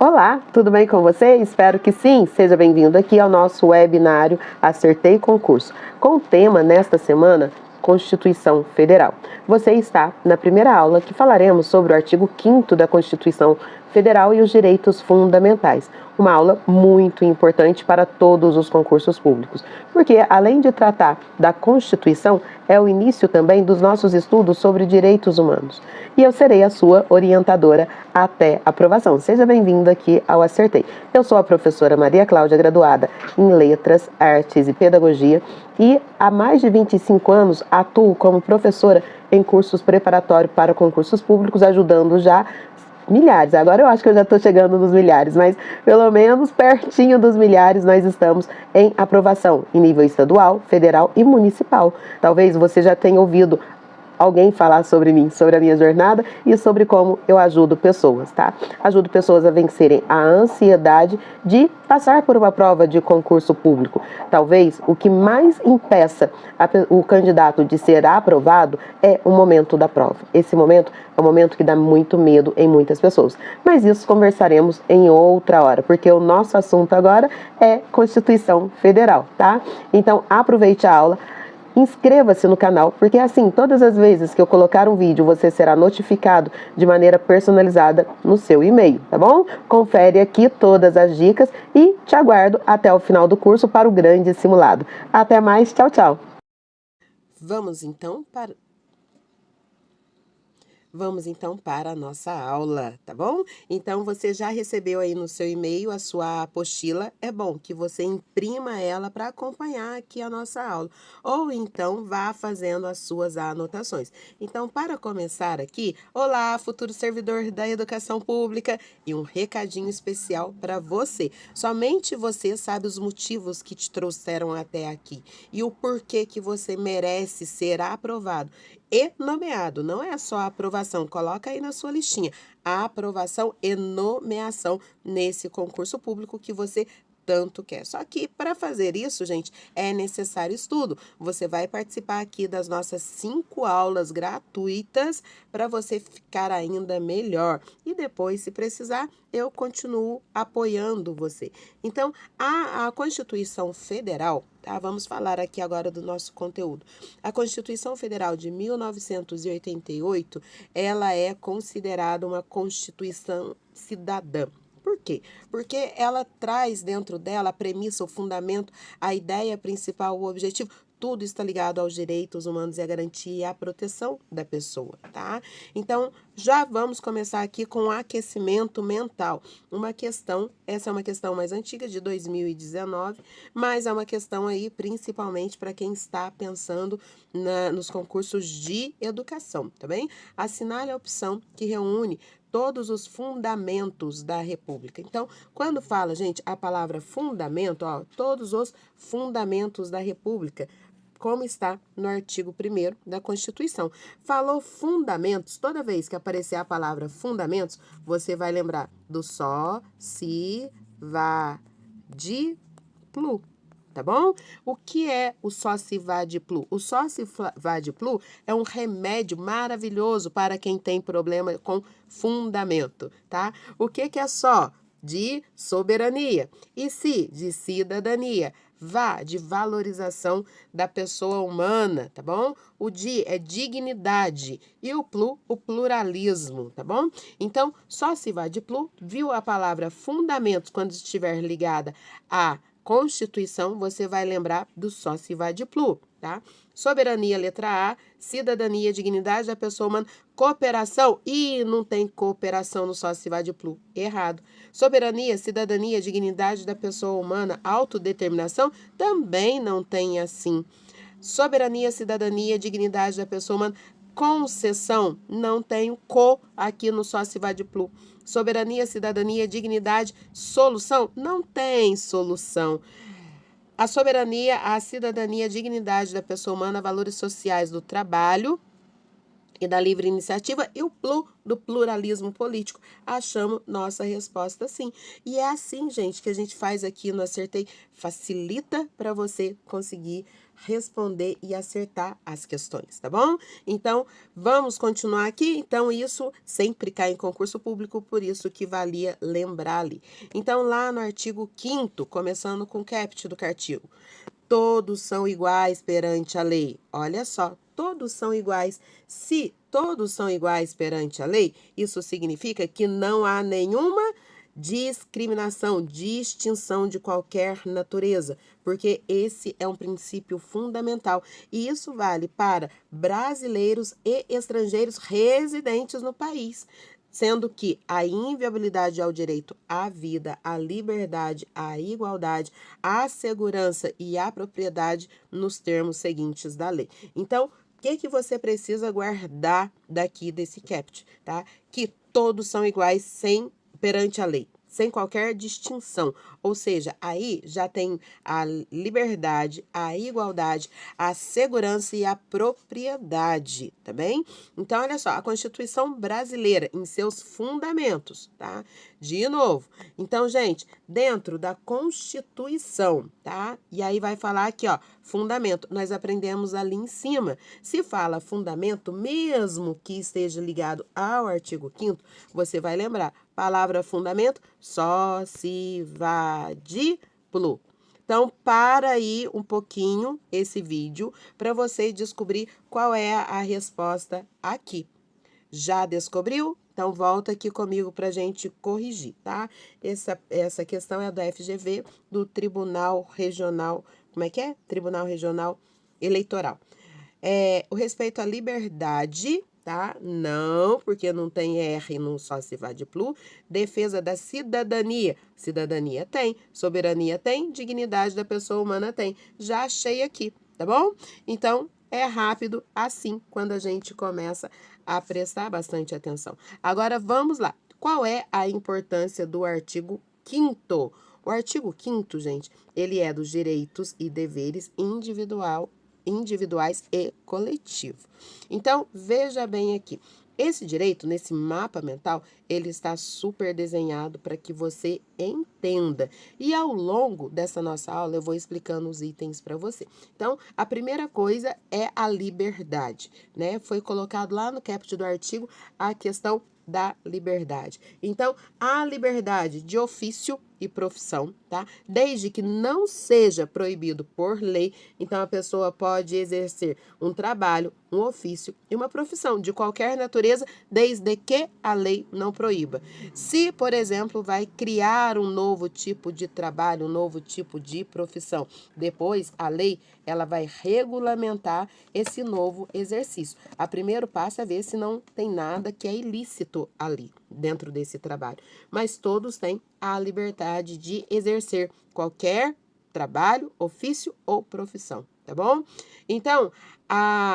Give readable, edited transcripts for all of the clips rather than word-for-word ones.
Olá, tudo bem com você? Espero que sim. Seja bem-vindo aqui ao nosso webinário Acertei Concurso, com o tema nesta semana, Constituição Federal. Você está na primeira aula que falaremos sobre o artigo 5º da Constituição Federal e os direitos fundamentais. Uma aula muito importante para todos os concursos públicos, porque além de tratar da Constituição, é o início também dos nossos estudos sobre direitos humanos. E eu serei a sua orientadora até a aprovação. Seja bem-vindo aqui ao Acertei. Eu sou a professora Maria Cláudia, graduada em Letras, Artes e Pedagogia, e há mais de 25 anos atuo como professora em cursos preparatórios para concursos públicos, ajudando já milhares. Agora eu acho que eu já estou chegando nos milhares, mas pelo menos pertinho dos milhares nós estamos em aprovação em nível estadual, federal e municipal. Talvez você já tenha ouvido alguém falar sobre mim, sobre a minha jornada e sobre como eu ajudo pessoas, tá? Ajudo pessoas a vencerem a ansiedade de passar por uma prova de concurso público. Talvez o que mais impeça o candidato de ser aprovado é o momento da prova. Esse momento é um momento que dá muito medo em muitas pessoas. Mas isso conversaremos em outra hora, porque o nosso assunto agora é Constituição Federal, tá? Então aproveite a aula. Inscreva-se no canal, porque assim, todas as vezes que eu colocar um vídeo, você será notificado de maneira personalizada no seu e-mail, tá bom? Confere aqui todas as dicas e te aguardo até o final do curso para o grande simulado. Até mais, tchau, tchau! Vamos então para a nossa aula, tá bom? Então, você já recebeu aí no seu e-mail a sua apostila. É bom que você imprima ela para acompanhar aqui a nossa aula. Ou então, vá fazendo as suas anotações. Então, para começar aqui, olá, futuro servidor da educação pública, e um recadinho especial para você. Somente você sabe os motivos que te trouxeram até aqui e o porquê que você merece ser aprovado e nomeado. Não é só a aprovação, coloca aí na sua listinha. A aprovação e nomeação nesse concurso público que você tanto quer. Só que para fazer isso, gente, é necessário estudo. Você vai participar aqui das nossas 5 aulas gratuitas para você ficar ainda melhor. E depois, se precisar, eu continuo apoiando você. Então, a Constituição Federal, tá? Vamos falar aqui agora do nosso conteúdo. A Constituição Federal de 1988, ela é considerada uma Constituição cidadã. Por quê? Porque ela traz dentro dela a premissa, o fundamento, a ideia principal, o objetivo. Tudo está ligado aos direitos humanos e à garantia e à proteção da pessoa, tá? Então, já vamos começar aqui com o aquecimento mental. Essa é uma questão mais antiga, de 2019, mas é uma questão aí principalmente para quem está pensando nos concursos de educação, tá bem? Assinale a opção que reúne todos os fundamentos da República. Então, quando fala, gente, a palavra fundamento, ó, todos os fundamentos da República, como está no artigo 1º da Constituição. Falou fundamentos, toda vez que aparecer a palavra fundamentos, você vai lembrar do só, se, vá, de, plu. Tá bom? O que é o Sóci-Vade-Plu? O Sóci-Vade-Plu é um remédio maravilhoso para quem tem problema com fundamento, tá? O que é só? De soberania. E se? De cidadania. Vá, de valorização da pessoa humana, tá bom? O di é dignidade e o plu, o pluralismo, tá bom? Então, Sóci-Vade-Plu, viu a palavra fundamentos quando estiver ligada a Constituição, você vai lembrar do Sóci-Vade-Plu, tá? Soberania, letra A, cidadania, dignidade da pessoa humana, cooperação, e não tem cooperação no Sóci-Vade-Plu, errado. Soberania, cidadania, dignidade da pessoa humana, autodeterminação, também não tem assim. Soberania, cidadania, dignidade da pessoa humana, concessão, não tem co aqui no Sóci-Vade-Plu. Soberania, cidadania, dignidade, solução, não tem solução. A soberania, a cidadania, a dignidade da pessoa humana, valores sociais do trabalho e da livre iniciativa e o plu do pluralismo político. Achamos nossa resposta sim. E é assim, gente, que a gente faz aqui no Acertei. Facilita para você conseguir responder e acertar as questões, tá bom? Então, vamos continuar aqui. Então, isso sempre cai em concurso público, por isso que valia lembrar ali. Então, lá no artigo 5º, começando com o caput do artigo. Todos são iguais perante a lei. Olha só, todos são iguais. Se todos são iguais perante a lei, isso significa que não há nenhuma discriminação, distinção de qualquer natureza, porque esse é um princípio fundamental e isso vale para brasileiros e estrangeiros residentes no país. Sendo que a inviolabilidade ao direito à vida, à liberdade, à igualdade, à segurança e à propriedade nos termos seguintes da lei. Então, o que você precisa guardar daqui desse caput, tá? Que todos são iguais perante a lei, sem qualquer distinção. Ou seja, aí já tem a liberdade, a igualdade, a segurança e a propriedade, tá bem? Então, olha só, a Constituição brasileira, em seus fundamentos, tá? De novo. Então, gente, dentro da Constituição, tá? E aí vai falar aqui, ó, fundamento. Nós aprendemos ali em cima. Se fala fundamento, mesmo que esteja ligado ao artigo 5º, você vai lembrar. Palavra fundamento, socivadiplo. Então, para aí um pouquinho esse vídeo para você descobrir qual é a resposta aqui. Já descobriu? Então, volta aqui comigo para a gente corrigir, tá? Essa questão é da FGV, do Tribunal Regional, como é que é? Tribunal Regional Eleitoral. O respeito à liberdade, tá? Não, porque não tem R no socivadiplo. Defesa da cidadania. Cidadania tem, soberania tem, dignidade da pessoa humana tem. Já achei aqui, tá bom? Então, é rápido assim quando a gente começa a prestar bastante atenção. Agora, vamos lá. Qual é a importância do artigo 5º? O artigo 5º, gente, ele é dos direitos e deveres individuais e coletivo. Então, veja bem aqui. Esse direito, nesse mapa mental, ele está super desenhado para que você entenda. E ao longo dessa nossa aula, eu vou explicando os itens para você. Então, a primeira coisa é a liberdade, né? Foi colocado lá no caput do artigo a questão da liberdade. Então, a liberdade de ofício e profissão, tá? Desde que não seja proibido por lei, então a pessoa pode exercer um trabalho, um ofício e uma profissão de qualquer natureza, desde que a lei não proíba. Se, por exemplo, vai criar um novo tipo de trabalho, um novo tipo de profissão, depois a lei ela vai regulamentar esse novo exercício. A primeiro passo é ver se não tem nada que é ilícito ali dentro desse trabalho, mas todos têm a liberdade de exercer qualquer trabalho, ofício ou profissão, tá bom? Então,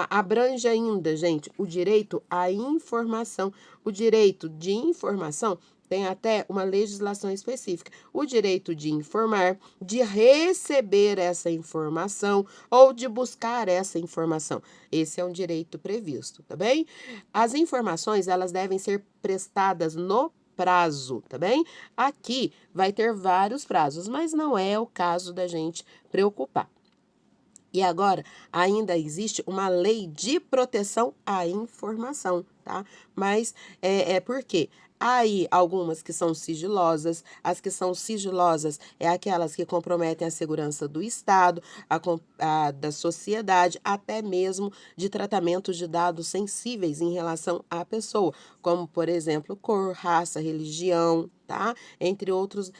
abrange ainda, gente, o direito à informação. O direito de informação tem até uma legislação específica. O direito de informar, de receber essa informação ou de buscar essa informação. Esse é um direito previsto, tá bem? As informações, elas devem ser prestadas no prazo, tá bem? Aqui vai ter vários prazos, mas não é o caso da gente preocupar. E agora, ainda existe uma lei de proteção à informação, tá? Mas por quê? Há aí algumas que são sigilosas, as que são sigilosas é aquelas que comprometem a segurança do Estado, da sociedade, até mesmo de tratamentos de dados sensíveis em relação à pessoa, como, por exemplo, cor, raça, religião, tá? Entre outros,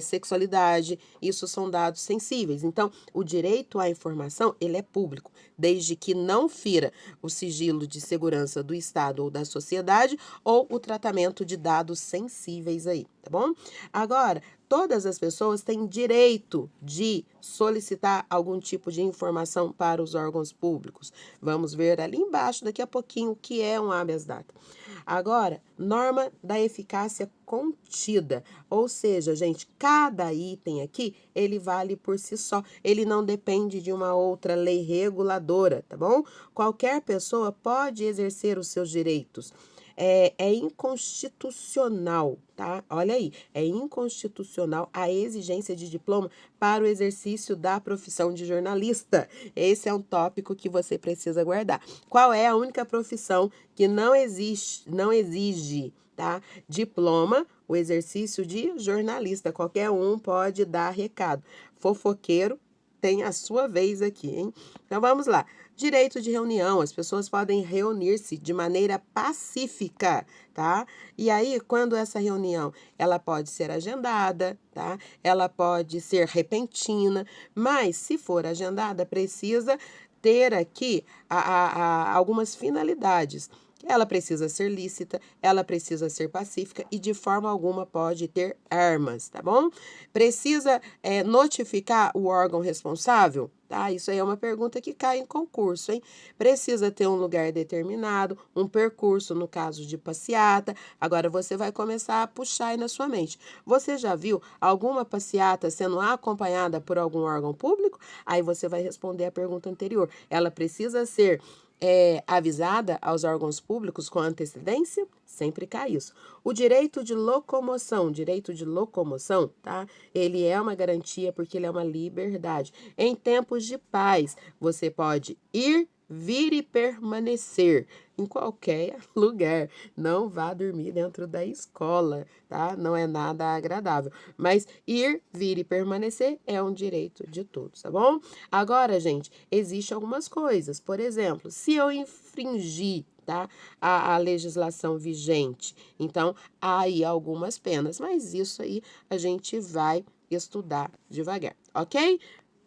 sexualidade, isso são dados sensíveis. Então, o direito à informação, ele é público, desde que não fira o sigilo de segurança do Estado ou da sociedade ou o tratamento de dados sensíveis aí, tá bom? Agora, todas as pessoas têm direito de solicitar algum tipo de informação para os órgãos públicos. Vamos ver ali embaixo, daqui a pouquinho, o que é um habeas data. Agora, norma da eficácia contida, ou seja, gente, cada item aqui, ele vale por si só, ele não depende de uma outra lei reguladora, tá bom? Qualquer pessoa pode exercer os seus direitos. é inconstitucional, tá? Olha aí, é inconstitucional a exigência de diploma para o exercício da profissão de jornalista. Esse é um tópico que você precisa guardar. Qual é a única profissão que não exige, tá, diploma? O exercício de jornalista. Qualquer um pode dar recado. Fofoqueiro tem a sua vez aqui, hein? Então vamos lá. Direito de reunião, as pessoas podem reunir-se de maneira pacífica, tá? E aí, quando essa reunião, ela pode ser agendada, tá? Ela pode ser repentina, mas se for agendada, precisa ter aqui algumas finalidades. Ela precisa ser lícita, ela precisa ser pacífica e de forma alguma pode ter armas, tá bom? Precisa notificar o órgão responsável? Tá? Isso aí é uma pergunta que cai em concurso, hein? Precisa ter um lugar determinado, um percurso no caso de passeata. Agora você vai começar a puxar aí na sua mente. Você já viu alguma passeata sendo acompanhada por algum órgão público? Aí você vai responder a pergunta anterior. Ela precisa ser avisada aos órgãos públicos com antecedência? Sempre cai isso. O direito de locomoção, tá? Ele é uma garantia porque ele é uma liberdade. Em tempos de paz, você pode ir, vir e permanecer em qualquer lugar. Não vá dormir dentro da escola, tá? Não é nada agradável. Mas ir, vir e permanecer é um direito de todos, tá bom? Agora, gente, existem algumas coisas. Por exemplo, se eu infringir, tá, a legislação vigente, então há aí algumas penas, mas isso aí a gente vai estudar devagar, ok?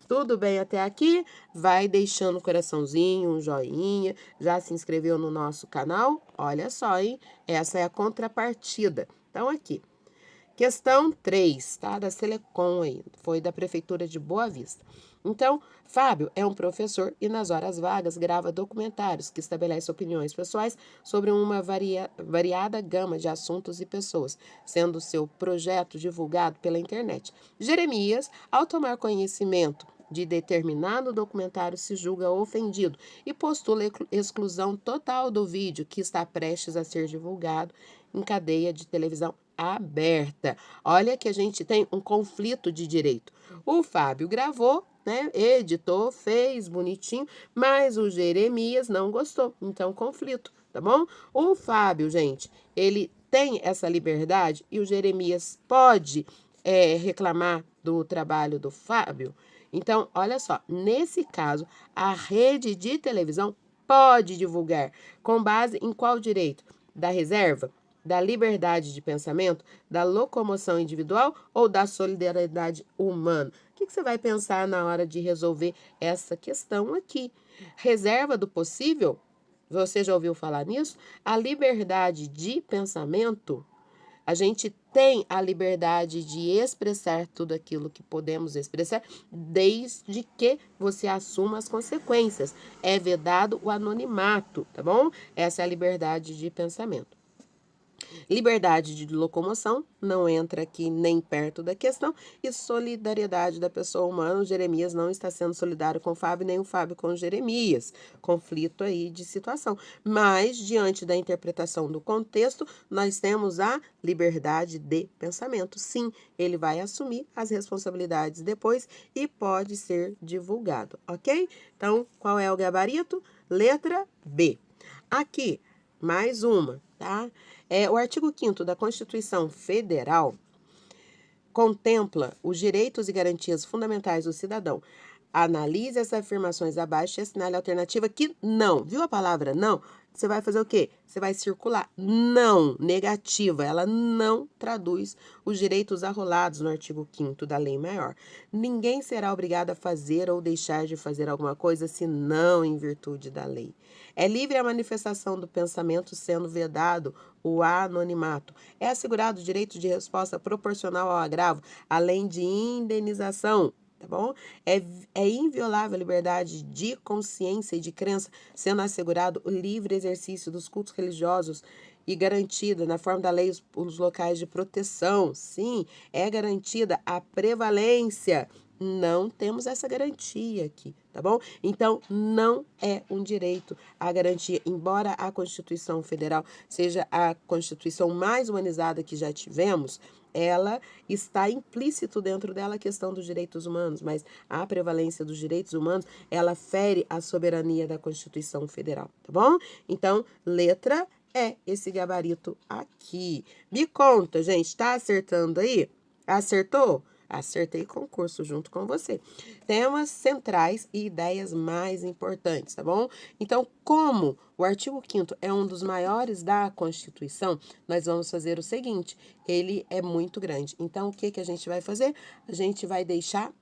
Tudo bem até aqui? Vai deixando o coraçãozinho, um joinha, já se inscreveu no nosso canal? Olha só, hein? Essa é a contrapartida. Então, aqui. Questão 3, tá? Da Selecom aí, foi da Prefeitura de Boa Vista. Então, Fábio é um professor e nas horas vagas grava documentários que estabelecem opiniões pessoais sobre uma variada gama de assuntos e pessoas, sendo seu projeto divulgado pela internet. Jeremias, ao tomar conhecimento de determinado documentário, se julga ofendido e postula exclusão total do vídeo que está prestes a ser divulgado em cadeia de televisão aberta. Olha que a gente tem um conflito de direito. O Fábio gravou, né, editou, fez bonitinho, mas o Jeremias não gostou. Então, conflito, tá bom? O Fábio, gente, ele tem essa liberdade e o Jeremias pode reclamar do trabalho do Fábio. Então, olha só, nesse caso, a rede de televisão pode divulgar com base em qual direito? Da reserva? Da liberdade de pensamento, da locomoção individual ou da solidariedade humana? O que você vai pensar na hora de resolver essa questão aqui? Reserva do possível? Você já ouviu falar nisso? A liberdade de pensamento, a gente tem a liberdade de expressar tudo aquilo que podemos expressar, desde que você assuma as consequências. É vedado o anonimato, tá bom? Essa é a liberdade de pensamento. Liberdade de locomoção não entra aqui nem perto da questão. E solidariedade da pessoa humana, o Jeremias não está sendo solidário com o Fábio, nem o Fábio com o Jeremias. Conflito aí de situação. Mas, diante da interpretação do contexto, nós temos a liberdade de pensamento. Sim, ele vai assumir as responsabilidades depois e pode ser divulgado, ok? Então, qual é o gabarito? Letra B. Aqui, mais uma, tá? O artigo 5º da Constituição Federal contempla os direitos e garantias fundamentais do cidadão. Analise as afirmações abaixo e assinale a alternativa que não. Viu a palavra não? Você vai fazer o quê? Você vai circular não, negativa. Ela não traduz os direitos arrolados no artigo 5º da Lei Maior. Ninguém será obrigado a fazer ou deixar de fazer alguma coisa senão em virtude da lei. É livre a manifestação do pensamento, sendo vedado o anonimato. É assegurado o direito de resposta proporcional ao agravo, além de indenização. Tá bom? É inviolável a liberdade de consciência e de crença, sendo assegurado o livre exercício dos cultos religiosos e garantida, na forma da lei, os locais de proteção. Sim, é garantida a prevalência Não temos essa garantia aqui, tá bom? Então, não é um direito a garantia, embora a Constituição Federal seja a Constituição mais humanizada que já tivemos, ela está implícito dentro dela a questão dos direitos humanos, mas a prevalência dos direitos humanos, ela fere a soberania da Constituição Federal, tá bom? Então, letra é esse gabarito aqui. Me conta, gente, tá acertando aí? Acertou? Acertei concurso junto com você. Temas centrais e ideias mais importantes, tá bom? Então, como o artigo 5º é um dos maiores da Constituição, nós vamos fazer o seguinte, ele é muito grande. Então, o que que a gente vai fazer? A gente vai deixar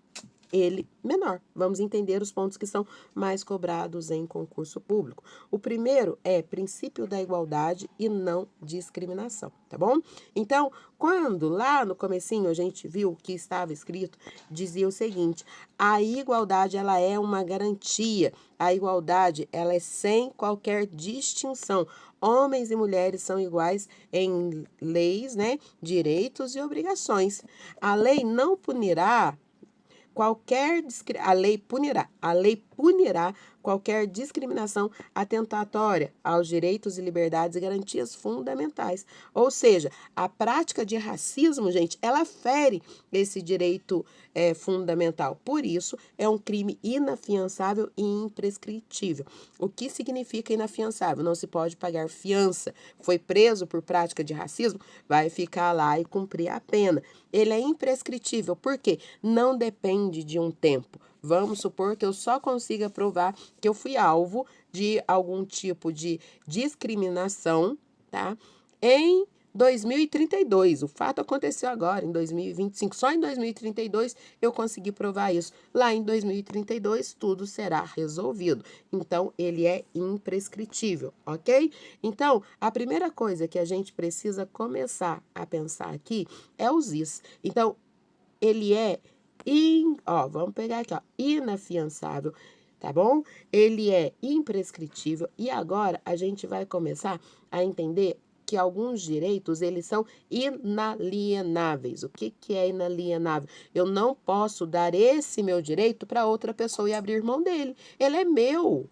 ele menor. Vamos entender os pontos que são mais cobrados em concurso público. O primeiro é princípio da igualdade e não discriminação, tá bom? Então, quando lá no comecinho a gente viu que estava escrito, dizia o seguinte: a igualdade ela é uma garantia. A igualdade ela é sem qualquer distinção. Homens e mulheres são iguais em leis, né, direitos e obrigações. A lei não punirá a lei punirá qualquer discriminação atentatória aos direitos e liberdades e garantias fundamentais. Ou seja, a prática de racismo, gente, ela fere esse direito fundamental. Por isso, é um crime inafiançável e imprescritível. O que significa inafiançável? Não se pode pagar fiança. Foi preso por prática de racismo, vai ficar lá e cumprir a pena. Ele é imprescritível, porque não depende de um tempo. Vamos supor que eu só consiga provar que eu fui alvo de algum tipo de discriminação, tá? Em 2032. O fato aconteceu agora, em 2025. Só em 2032 eu consegui provar isso. Lá em 2032 tudo será resolvido. Então, ele é imprescritível, ok? Então, a primeira coisa que a gente precisa começar a pensar aqui é os is. Então, ele é vamos pegar aqui, ó, inafiançável, tá bom? Ele é imprescritível e agora a gente vai começar a entender que alguns direitos, eles são inalienáveis. O que que é inalienável? Eu não posso dar esse meu direito para outra pessoa e abrir mão dele. Ele é meu.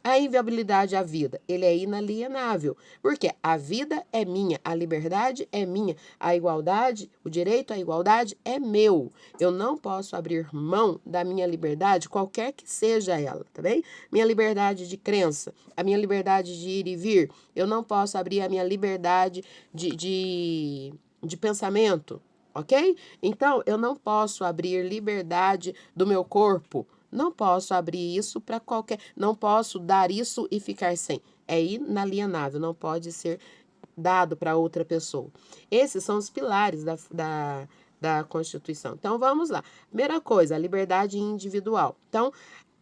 A inviolabilidade à vida, ele é inalienável, porque a vida é minha, a liberdade é minha, a igualdade, o direito à igualdade é meu. Eu não posso abrir mão da minha liberdade, qualquer que seja ela, tá bem? Minha liberdade de crença, a minha liberdade de ir e vir, eu não posso abrir a minha liberdade de pensamento, ok? Então, eu não posso abrir liberdade do meu corpo. Não posso abrir isso para qualquer. Não posso dar isso e ficar sem. É inalienável, não pode ser dado para outra pessoa. Esses são os pilares da Constituição. Então, vamos lá. Primeira coisa, a liberdade individual. Então,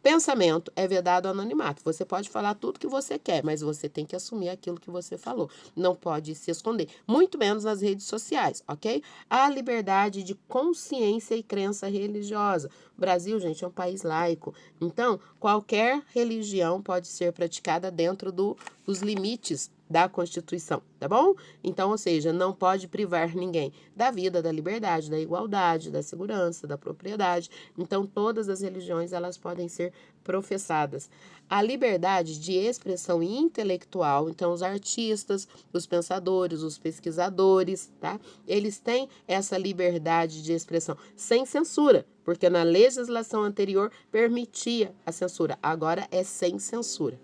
pensamento é vedado ao anonimato. Você pode falar tudo que você quer, mas você tem que assumir aquilo que você falou. Não pode se esconder, muito menos nas redes sociais, ok? A liberdade de consciência e crença religiosa. O Brasil, gente, é um país laico. Então, qualquer religião pode ser praticada dentro dos limites da Constituição, tá bom? Então, ou seja, não pode privar ninguém da vida, da liberdade, da igualdade, da segurança, da propriedade. Então, todas as religiões, elas podem ser professadas. A liberdade de expressão intelectual, então os artistas, os pensadores, os pesquisadores, tá? Eles têm essa liberdade de expressão sem censura, porque na legislação anterior permitia a censura, agora é sem censura.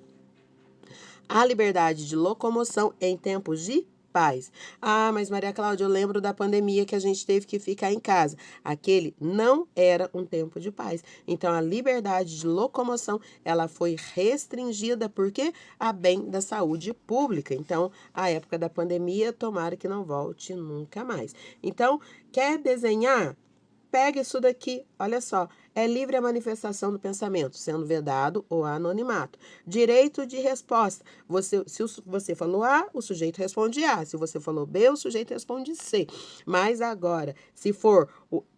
A liberdade de locomoção em tempos de paz. Ah, mas Maria Cláudia, eu lembro da pandemia que a gente teve que ficar em casa. Aquele não era um tempo de paz. Então, a liberdade de locomoção, ela foi restringida porque a bem da saúde pública. Então, a época da pandemia, tomara que não volte nunca mais. Então, quer desenhar? Pega isso daqui, olha só, é livre a manifestação do pensamento, sendo vedado ou anonimato. Direito de resposta, se você falou A, o sujeito responde A, se você falou B, o sujeito responde C. Mas agora, se for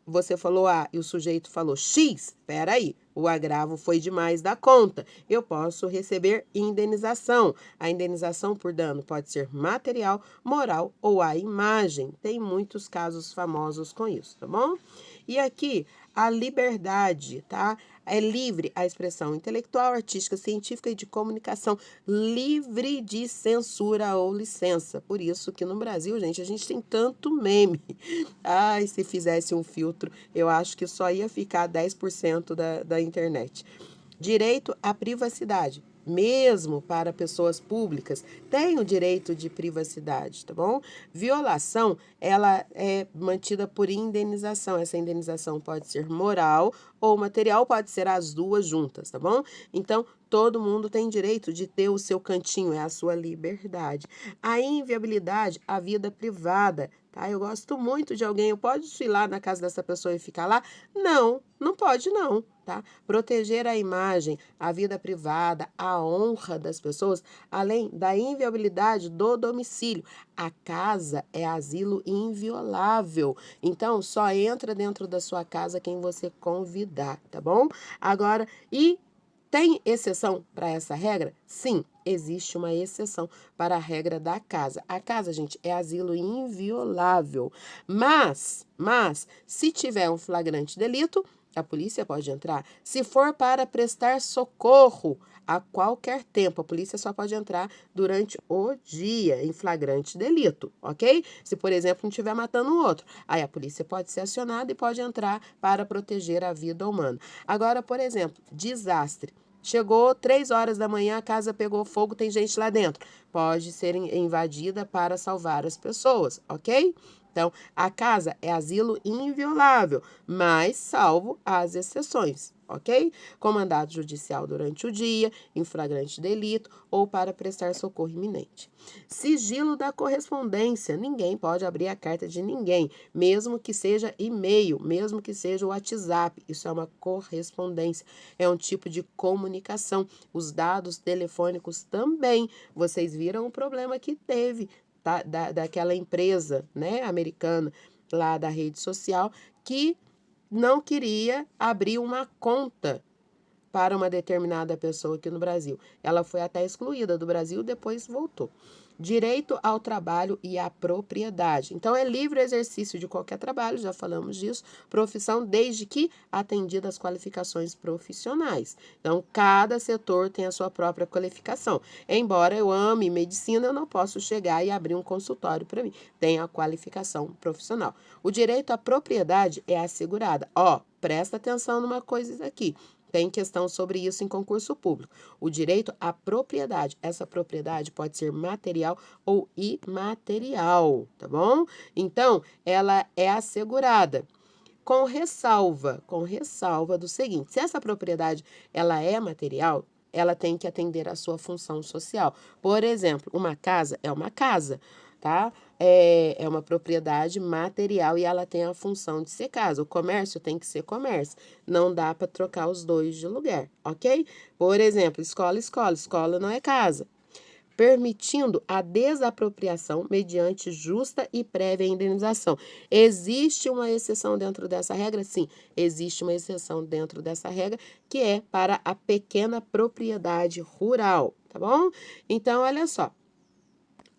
você falou A e o sujeito falou X, peraí, o agravo foi demais da conta. Eu posso receber indenização. A indenização por dano pode ser material, moral ou à imagem. Tem muitos casos famosos com isso, tá bom? E aqui, a liberdade, tá? É livre a expressão intelectual, artística, científica e de comunicação, livre de censura ou licença. Por isso que no Brasil, gente, a gente tem tanto meme. Ai, se fizesse um filtro, eu acho que só ia ficar 10% da internet. Direito à privacidade. Mesmo para pessoas públicas, tem o direito de privacidade, tá bom? Violação, ela é mantida por indenização. Essa indenização pode ser moral ou material, pode ser as duas juntas, tá bom? Então, todo mundo tem direito de ter o seu cantinho, é a sua liberdade. A inviabilidade, a vida privada, tá? Eu gosto muito de alguém, eu posso ir lá na casa dessa pessoa e ficar lá? Não, não pode não, tá? Proteger a imagem, a vida privada, a honra das pessoas, além da inviolabilidade do domicílio. A casa é asilo inviolável, então só entra dentro da sua casa quem você convidar, tá bom? Agora, tem exceção para essa regra? Sim, existe uma exceção para a regra da casa. A casa, gente, é asilo inviolável. Mas, se tiver um flagrante delito, a polícia pode entrar. Se for para prestar socorro a qualquer tempo, a polícia só pode entrar durante o dia em flagrante delito, ok? Se, por exemplo, não estiver matando um outro, aí a polícia pode ser acionada e pode entrar para proteger a vida humana. Agora, por exemplo, desastre. Chegou 3 horas da manhã, a casa pegou fogo, tem gente lá dentro. Pode ser invadida para salvar as pessoas, ok? Então, a casa é asilo inviolável, mas salvo as exceções, ok? Com mandado judicial durante o dia, em flagrante delito ou para prestar socorro iminente. Sigilo da correspondência. Ninguém pode abrir a carta de ninguém, mesmo que seja e-mail, mesmo que seja o WhatsApp. Isso é uma correspondência, é um tipo de comunicação. Os dados telefônicos também. Vocês viram o problema que teve daquela empresa, né, americana, lá da rede social, que não queria abrir uma conta para uma determinada pessoa aqui no Brasil. Ela foi até excluída do Brasil, depois voltou. Direito ao trabalho e à propriedade. Então, é livre o exercício de qualquer trabalho, já falamos disso, profissão, desde que atendida às qualificações profissionais. Então, cada setor tem a sua própria qualificação. Embora eu ame medicina, eu não posso chegar e abrir um consultório para mim. Tem a qualificação profissional. O direito à propriedade é assegurada. Presta atenção numa coisa aqui. Tem questão sobre isso em concurso público. O direito à propriedade. Essa propriedade pode ser material ou imaterial, tá bom? Então, ela é assegurada com ressalva do seguinte: se essa propriedade ela é material, ela tem que atender à sua função social. Por exemplo, uma casa é uma casa, tá? É uma propriedade material e ela tem a função de ser casa. O comércio tem que ser comércio. Não dá para trocar os dois de lugar, ok? Por exemplo, escola não é casa. Permitindo a desapropriação mediante justa e prévia indenização. Existe uma exceção dentro dessa regra? Sim, existe uma exceção dentro dessa regra, que é para a pequena propriedade rural, tá bom? Então, olha só.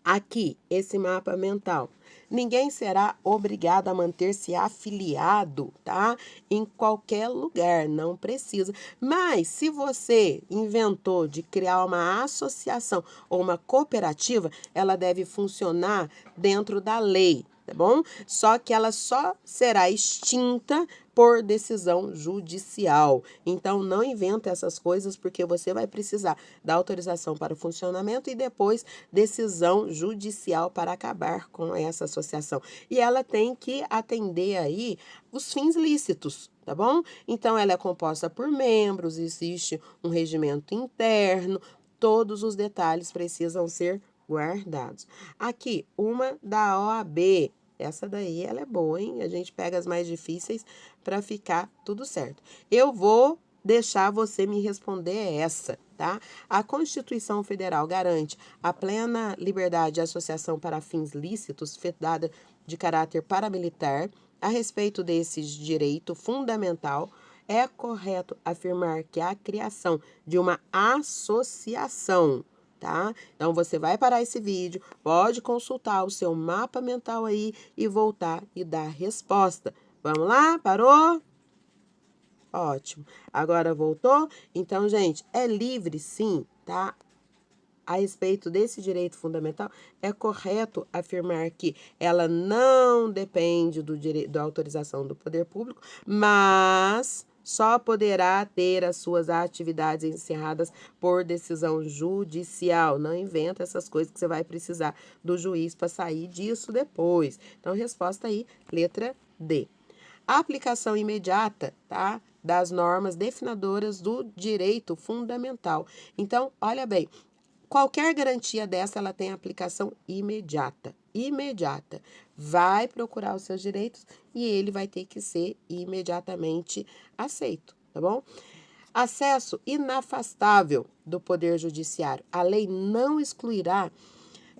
Aqui, esse mapa mental. Ninguém será obrigado a manter-se afiliado, tá? Em qualquer lugar, não precisa. Mas, se você inventou de criar uma associação ou uma cooperativa, ela deve funcionar dentro da lei, tá bom? Só que ela só será extinta por decisão judicial. Então, não inventa essas coisas, porque você vai precisar da autorização para o funcionamento e depois decisão judicial para acabar com essa associação. E ela tem que atender aí os fins lícitos, tá bom? Então, ela é composta por membros, existe um regimento interno, todos os detalhes precisam ser guardados. Aqui, uma da OAB. Essa daí, ela é boa, hein? A gente pega as mais difíceis para ficar tudo certo. Eu vou deixar você me responder essa, tá? A Constituição Federal garante a plena liberdade de associação para fins lícitos, vedada de caráter paramilitar. A respeito desse direito fundamental, é correto afirmar que a criação de uma associação, tá? Então, você vai parar esse vídeo, pode consultar o seu mapa mental aí e voltar e dar resposta. Vamos lá? Parou? Ótimo. Agora voltou? Então, gente, é livre sim, tá? A respeito desse direito fundamental, é correto afirmar que ela não depende da autorização do poder público, mas só poderá ter as suas atividades encerradas por decisão judicial. Não inventa essas coisas que você vai precisar do juiz para sair disso depois. Então, resposta aí, letra D. Aplicação imediata, tá? Das normas definidoras do direito fundamental. Então, olha bem, qualquer garantia dessa, ela tem aplicação imediata. Imediata. Vai procurar os seus direitos e ele vai ter que ser imediatamente aceito, tá bom? Acesso inafastável do Poder Judiciário. A lei não excluirá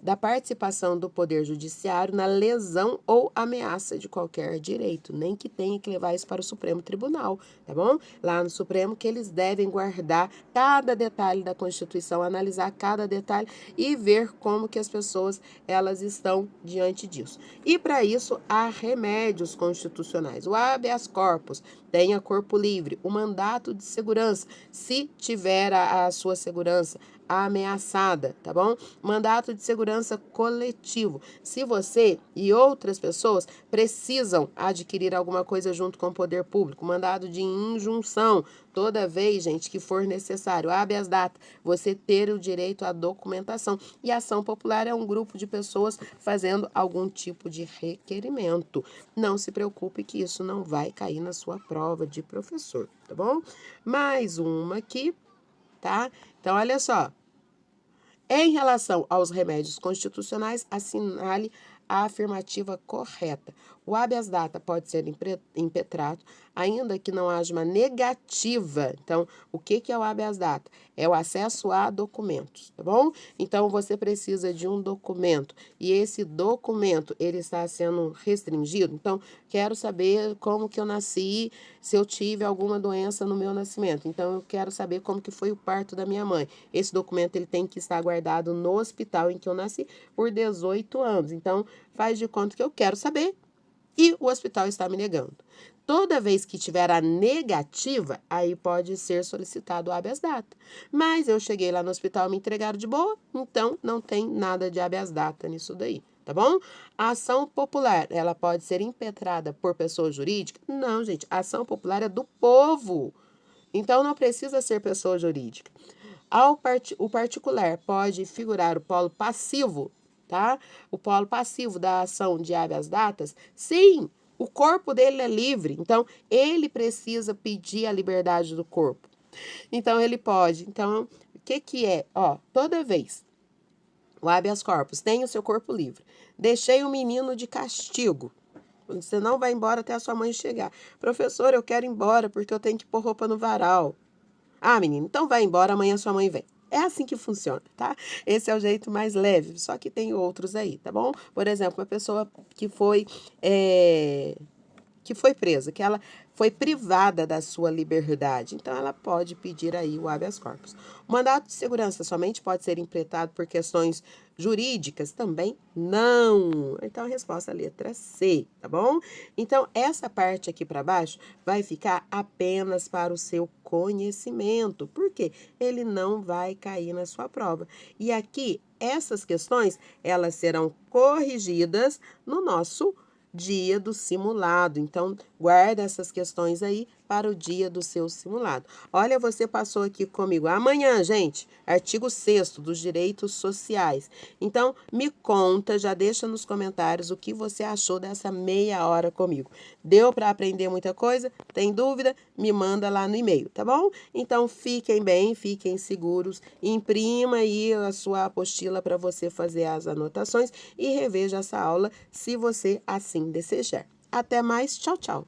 da participação do Poder Judiciário na lesão ou ameaça de qualquer direito, nem que tenha que levar isso para o Supremo Tribunal, tá bom? Lá no Supremo que eles devem guardar cada detalhe da Constituição, analisar cada detalhe e ver como que as pessoas elas estão diante disso. E para isso há remédios constitucionais. O habeas corpus tenha corpo livre, o mandato de segurança, se tiver a sua segurança ameaçada, tá bom? Mandato de segurança coletivo. Se você e outras pessoas precisam adquirir alguma coisa junto com o poder público, mandado de injunção, toda vez, gente, que for necessário, habeas data, você ter o direito à documentação. E a ação popular é um grupo de pessoas fazendo algum tipo de requerimento. Não se preocupe que isso não vai cair na sua prova de professor, tá bom? Mais uma aqui, tá? Então, olha só. Em relação aos remédios constitucionais, assinale a afirmativa correta. O habeas data pode ser impetrado, ainda que não haja uma negativa. Então, o que é o habeas data? É o acesso a documentos, tá bom? Então, você precisa de um documento e esse documento, ele está sendo restringido. Então, quero saber como que eu nasci, se eu tive alguma doença no meu nascimento. Então, eu quero saber como que foi o parto da minha mãe. Esse documento, ele tem que estar guardado no hospital em que eu nasci por 18 anos. Então, faz de conta que eu quero saber e o hospital está me negando. Toda vez que tiver a negativa, aí pode ser solicitado o habeas data. Mas eu cheguei lá no hospital e me entregaram de boa, então não tem nada de habeas data nisso daí, tá bom? A ação popular, ela pode ser impetrada por pessoa jurídica? Não, gente, a ação popular é do povo. Então não precisa ser pessoa jurídica. O particular pode figurar o polo passivo, tá? O polo passivo da ação de habeas datas? Sim, o corpo dele é livre, então ele precisa pedir a liberdade do corpo. Então ele pode. Então, o que é? Ó, toda vez o habeas corpus tem o seu corpo livre. Deixei o menino de castigo. Você não vai embora até a sua mãe chegar. Professor, eu quero ir embora porque eu tenho que pôr roupa no varal. Ah, menino, então vai embora, amanhã sua mãe vem. É assim que funciona, tá? Esse é o jeito mais leve, só que tem outros aí, tá bom? Por exemplo, uma pessoa que foi presa, que ela foi privada da sua liberdade. Então, ela pode pedir aí o habeas corpus. O mandato de segurança somente pode ser impetrado por questões jurídicas? Também não. Então, a resposta é a letra C, tá bom? Então, essa parte aqui para baixo vai ficar apenas para o seu conhecimento. Por quê? Ele não vai cair na sua prova. E aqui, essas questões, elas serão corrigidas no nosso dia do simulado. Então, guarda essas questões aí para o dia do seu simulado. Olha, você passou aqui comigo amanhã, gente, artigo 6º dos direitos sociais. Então, me conta, já deixa nos comentários o que você achou dessa meia hora comigo. Deu para aprender muita coisa? Tem dúvida? Me manda lá no e-mail, tá bom? Então, fiquem bem, fiquem seguros, imprima aí a sua apostila para você fazer as anotações e reveja essa aula se você assim desejar. Até mais, tchau, tchau!